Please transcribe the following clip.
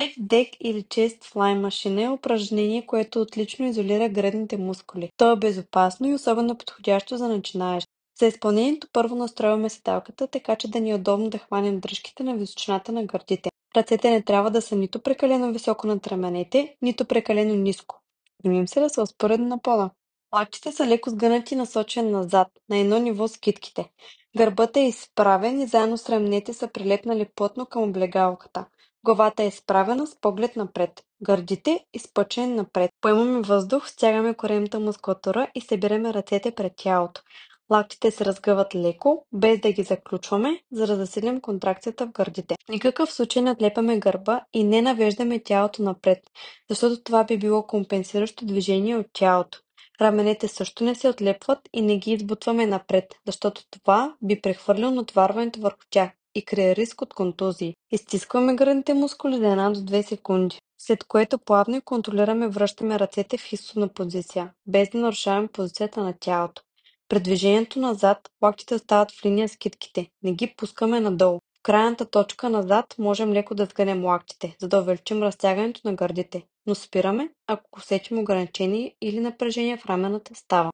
Лек дек или chest fly машина е упражнение, което отлично изолира гръдните мускули. То е безопасно и особено подходящо за начинаещи. За изпълнението първо настроиваме седалката, така че да ни е удобно да хванем дръжките на височината на гърдите. Ръцете не трябва да са нито прекалено високо над раменете, нито прекалено ниско. Стремим се да са успоредно на пода. Лактите са леко сгънати и насочени назад, на едно ниво с китките. Гърбът е изправен и заедно с раменете са прилепнали плътно към облегалката. Главата е изправена с поглед напред. Гърдите изпъчени напред. Поемаме въздух, стягаме коремната мускулатура и събираме ръцете пред тялото. Лактите се разгъват леко, без да ги заключваме, за да засилим контракцията в гърдите. В никакъв случай не отлепяме гърба и не навеждаме тялото напред, защото това би било компенсиращо движение от тялото. Раменете също не се отлепват и не ги избутваме напред, защото това би прехвърлило натоварването върху тях и крие риск от контузии. Изстискваме гръдните мускули за 1 до 2 секунди, след което плавно и контролираме връщаме ръцете в изходна позиция, без да нарушаваме позицията на тялото. При движението назад локтите остават в линия с китките, не ги пускаме надолу. В крайната точка назад можем леко да сгънем лактите, за да увеличим разтягането на гърдите, но спираме, ако усетим ограничение или напрежение в рамената става.